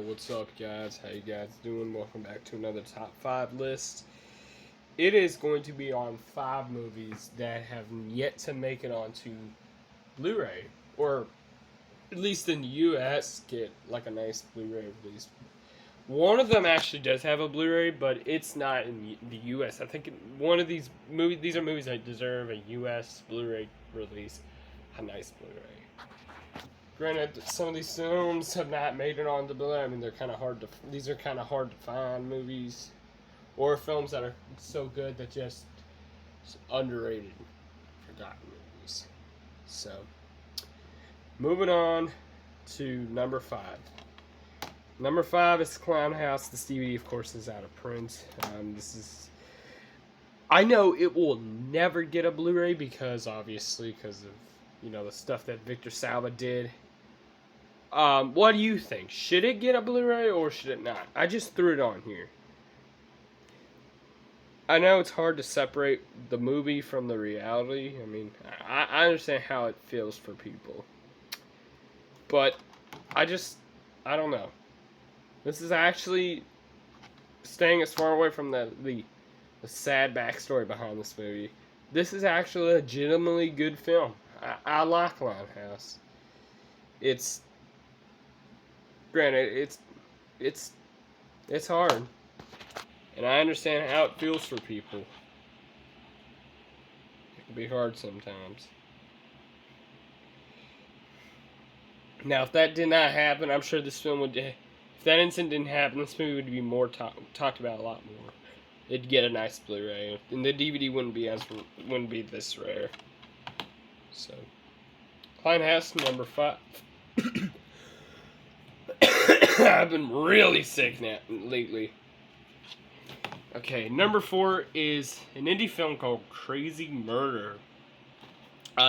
What's up, guys? How you guys doing? Welcome back to another top 5 list. It is going to be on 5 movies that have yet to make it onto Blu-ray, or at least in the US, get like a nice Blu-ray release. One of them actually does have a Blu-ray, but it's not in the US. I think one of these movies, these are movies that deserve a US Blu-ray release, a nice Blu-ray. Granted, some of these films have not made it on the Blu-ray. I mean, they're kind of hard to. These are kind of hard to find movies, or films that are so good that just underrated, forgotten movies. So, moving on to number 5. Number 5 is Clown House. This DVD, of course, is out of print. This is. I know it will never get a Blu-ray because of the stuff that Victor Salva did. What do you think? Should it get a Blu-ray or should it not? I just threw it on here. I know it's hard to separate the movie from the reality. I mean, I understand how it feels for people. But I don't know. This is actually staying as far away from the sad backstory behind this movie. This is actually a legitimately good film. I like Clown House. Granted, it's hard, and I understand how it feels for people. It can be hard sometimes. Now, if that did not happen, I'm sure this film would. If that incident didn't happen, this movie would be more talked about a lot more. It'd get a nice Blu-ray, and the DVD wouldn't be this rare. So, Clown House number 5. I've been really sick lately. Okay, number 4 is an indie film called Crazy Murder.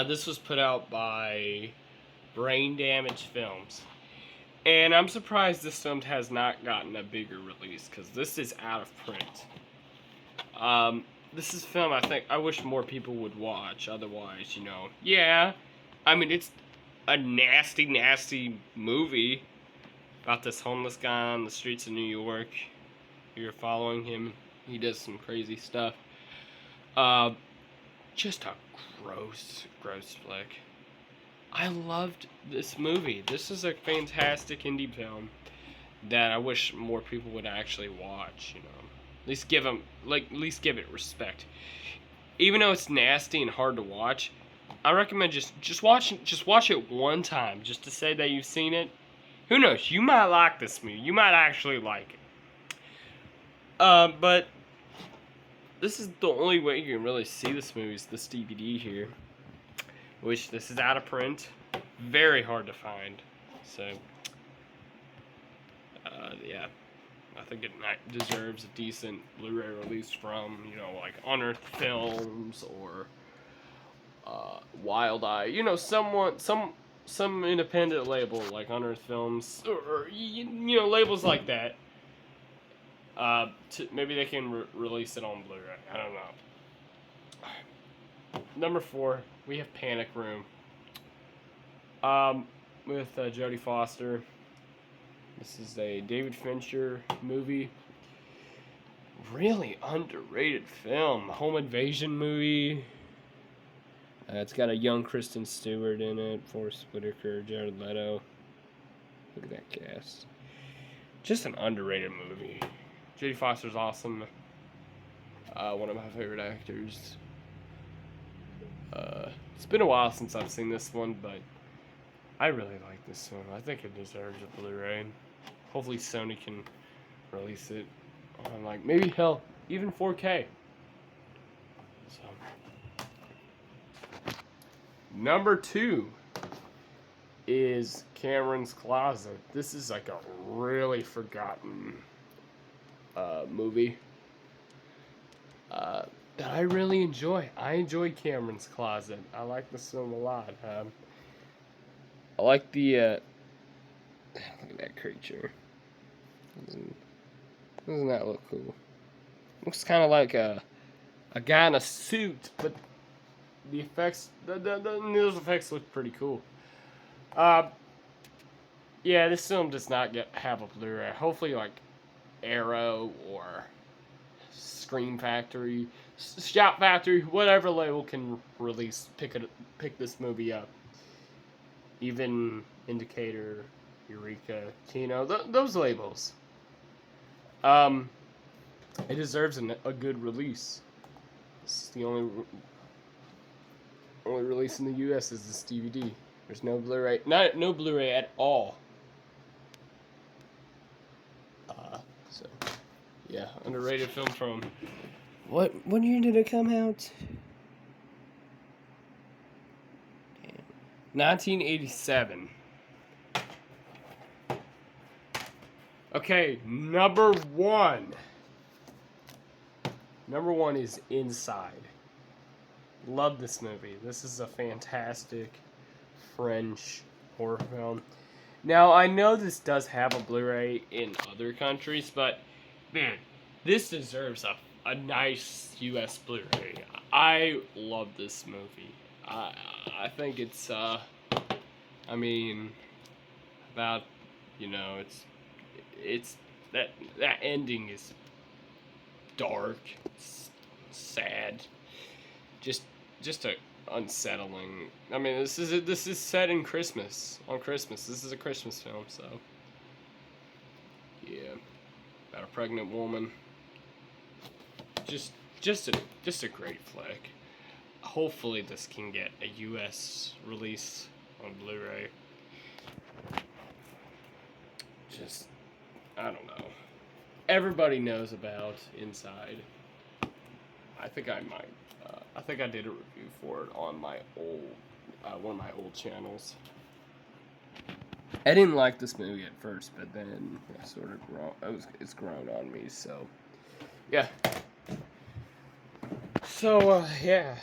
This was put out by Brain Damage Films. And I'm surprised this film has not gotten a bigger release, because this is out of print. This is a film I wish more people would watch, otherwise, yeah, I mean, it's a nasty, nasty movie about this homeless guy on the streets of New York. You're following him. He does some crazy stuff. Just a gross flick. I loved this movie. This is a fantastic indie film that I wish more people would actually watch, At least give it respect. Even though it's nasty and hard to watch, I recommend just watch it one time, just to say that you've seen it. Who knows? You might like this movie. You might actually like it. But this is the only way you can really see this movie is this DVD here, which this is out of print, very hard to find. So, yeah. I think it deserves a decent Blu-ray release from, like Unearthed Films or Wild Eye. Some independent label like Unearthed Films or labels like that. Maybe they can release it on Blu-ray. I don't know. Number 4, we have Panic Room. With Jodie Foster. This is a David Fincher movie. Really underrated film. Home invasion movie. It's got a young Kristen Stewart in it. Forrest Whitaker, Jared Leto. Look at that cast. Just an underrated movie. Jodie Foster's awesome. One of my favorite actors. It's been a while since I've seen this one, but I really like this one. I think it deserves a Blu-ray. Hopefully Sony can release it on maybe even 4K. So, number 2 is Cameron's Closet. This is a really forgotten movie that I really enjoy. I enjoy Cameron's Closet. I like this film a lot. I like the look at that creature. Doesn't that look cool? Looks kind of like a guy in a suit, but the effects, those effects look pretty cool. yeah, this film does not have a Blu-ray. Hopefully, like Arrow or Scream Factory, Shout Factory, whatever label can pick this movie up. Even Indicator, Eureka, Kino, those labels. It deserves a good release. This is the only release in the U.S. is this DVD. There's no Blu-ray, no Blu-ray at all. So, yeah, underrated film from when year did it come out? 1987. Okay, number one. Number one is Inside. Love this movie. This is a fantastic French horror film. Now, I know this does have a Blu-ray in other countries, but, man, this deserves a nice U.S. Blu-ray. I love this movie. I think it's, I mean, about, you know, it's that ending is dark, it's sad, just a unsettling. I mean, this is set in Christmas, on Christmas. This is a Christmas film, so yeah, about a pregnant woman. Just a great flick. Hopefully, this can get a U.S. release on Blu-ray. Just, I don't know. Everybody knows about Inside. I think I might. I think I did a review for it on my old, one of my old channels. I didn't like this movie at first, but then it sort of it's grown on me. So, yeah. So, yeah.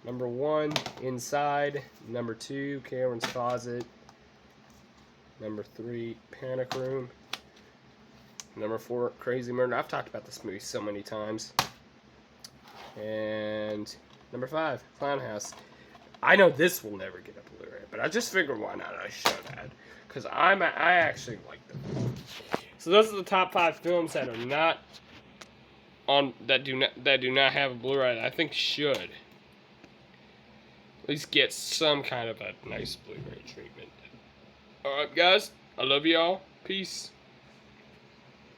Number one, Inside. Number two, Cameron's Closet. Number three, Panic Room. Number four, Crazy Murder. I've talked about this movie so many times. And number five, Clown House. I know this will never get a Blu-ray, but I just figured why not I show that, because I actually like them. So those are the top 5 films that are not on that do not have a Blu-ray. I think should at least get some kind of a nice Blu-ray treatment. All right, guys, I love y'all. Peace.